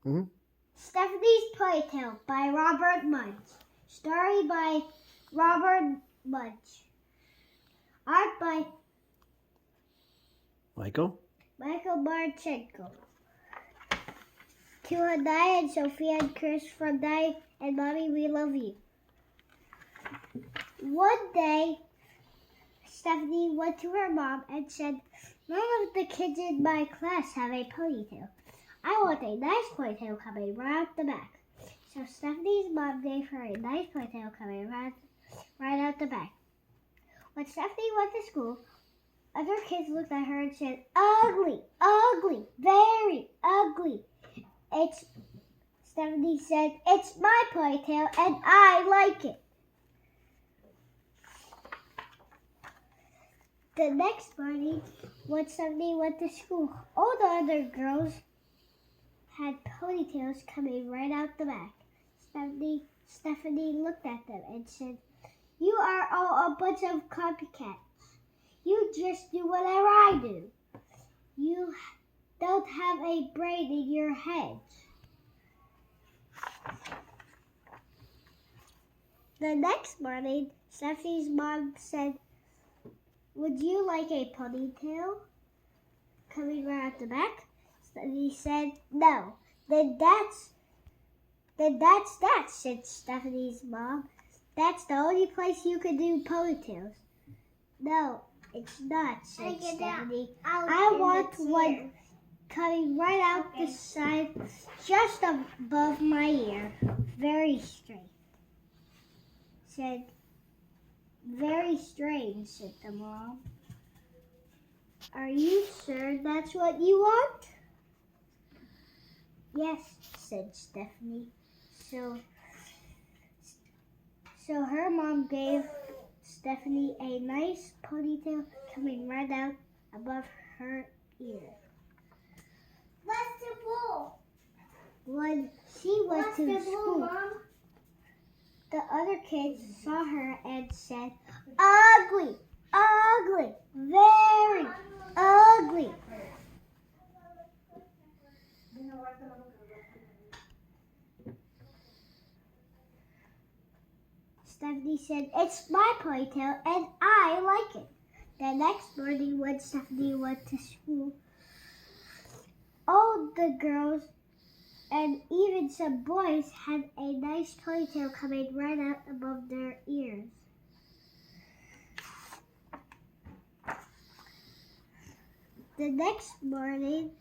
Mm-hmm. Stephanie's Ponytail by Robert Munsch. Story by Robert Munsch. Art by Michael? Martchenko. To Hanai and Sophia and Chris from Dai and Mommy, we love you. One day, Stephanie went to her mom and said, "None of the kids in my class have a ponytail. I want a nice ponytail coming right out the back." So Stephanie's mom gave her a nice ponytail coming right out the back. When Stephanie went to school, other kids looked at her and said, "Ugly, ugly, very ugly." Stephanie said, "It's my ponytail and I like it." The next morning, when Stephanie went to school, all the other girls had ponytails coming right out the back. Stephanie looked at them and said, "You are all a bunch of copycats. You just do whatever I do. You don't have a brain in your heads." The next morning, Stephanie's mom said, "Would you like a ponytail coming right out the back?" Stephanie said, "No." Then that's that, said Stephanie's mom. "That's the only place you can do ponytails." "No, it's not," said Stephanie. "I want one coming right out the side, just above my ear. Very straight." "Very strange," said the mom. "Are you sure that's what you want?" "Yes," said Stephanie. So her mom gave Stephanie a nice ponytail coming right out above her ear. What's the ball? When she went to school, Mom? the other kids saw her and said, "Ugly, ugly, very ugly." Stephanie said, "It's my ponytail and I like it." The next morning when Stephanie went to school, all the girls and even some boys had a nice ponytail coming right out above their ears. The next morning,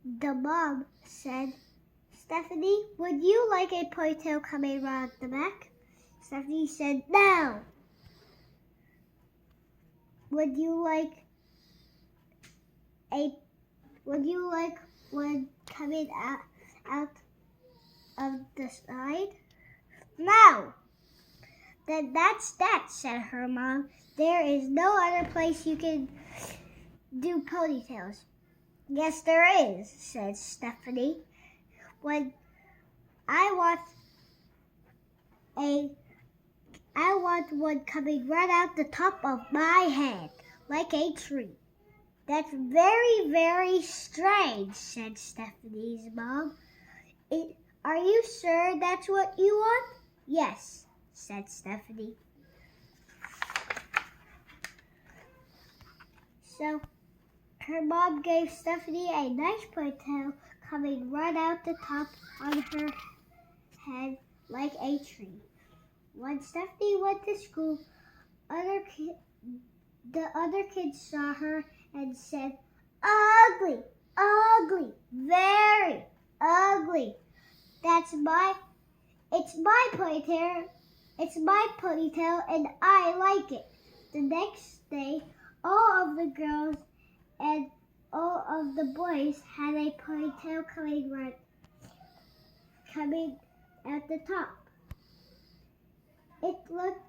the mom said, "Stephanie, would you like a ponytail coming right out the back?" Stephanie said, "No." Would you like one coming out of the side?" "No." "Then that's that," said her mom. "There is no other place you can do ponytails." "Yes, there is," said Stephanie. I want one coming right out the top of my head, like a tree." "That's very, very strange," said Stephanie's mom. "Are you sure that's what you want?" "Yes," said Stephanie. So her mom gave Stephanie a nice ponytail coming right out the top on her head like a tree. When Stephanie went to school, the other kids saw her and said, "Ugly, ugly, very ugly. It's my ponytail. It's my ponytail and I like it." The next day, all of the girls and all of the boys had a ponytail coming at the top. It looked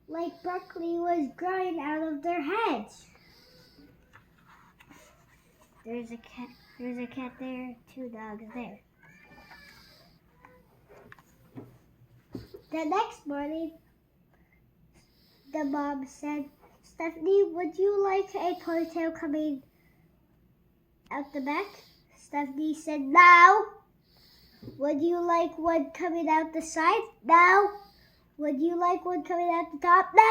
like broccoli was growing out of their heads. There's a cat there, 2 dogs there. The next morning, the mom said, "Stephanie, would you like a ponytail coming out the back?" Stephanie said, no. Would you like one coming out the side? No. Would you like one coming out the top? No.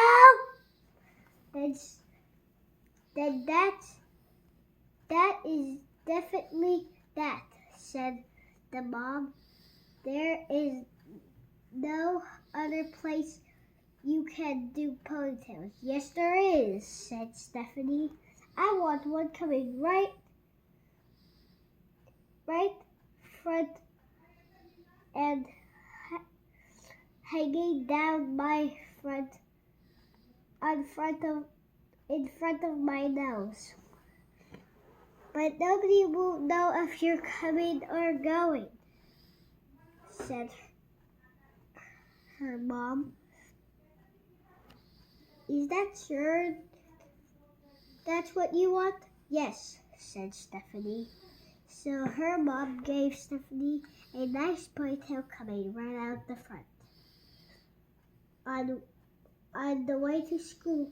Then that is definitely that, said the mom. There is no other place you can do ponytails. Yes, there is, said Stephanie. I want one coming right front and hanging down my front in front of my nose. But nobody will know if you're coming or going, said her mom. Is that sure that's what you want? Yes, said Stephanie. So her mom gave Stephanie a nice ponytail coming right out the front. On the way to school,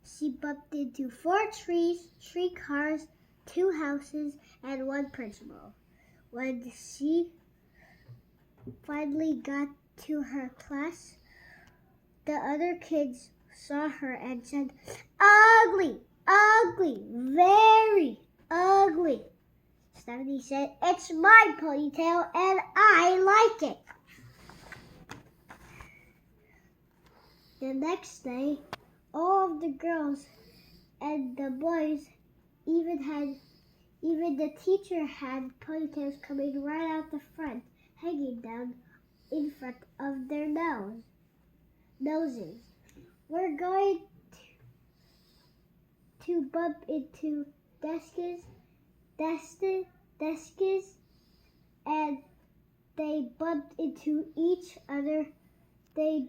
she bumped into 4 trees, 3 cars, 2 houses, and 1 principal. When she finally got to her class, the other kids saw her and said, ugly, ugly, very ugly. Stephanie said, it's my ponytail and I like it. The next day, all of the girls and the boys, even the teacher had ponytails coming right out the front, hanging down in front of their noses. We're going to bump into desks, and they bumped into each other. They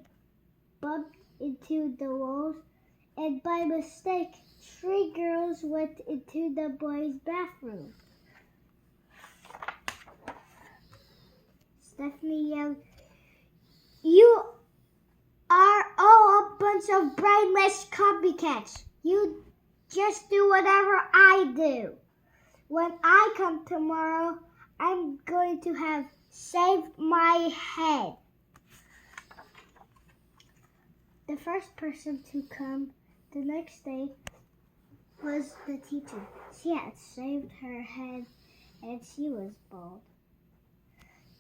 bumped into the walls, and by mistake, 3 girls went into the boys' bathroom. Stephanie yelled, you are all a bunch of brainless copycats. You just do whatever I do. When I come tomorrow, I'm going to have shaved my head. The first person to come the next day was the teacher. She had shaved her head and she was bald.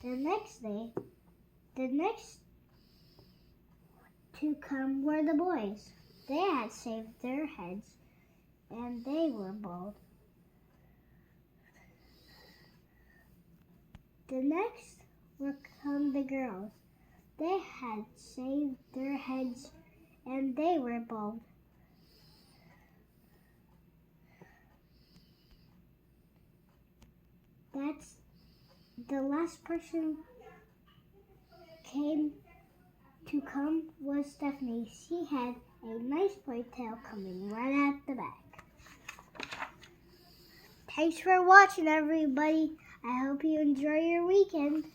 The next to come were the boys. They had shaved their heads and they were bald. The next would come the girls. They had shaved their heads and they were bald. That's the last person to come was Stephanie. She had a nice ponytail coming right out the back. Thanks for watching, everybody. I hope you enjoy your weekend.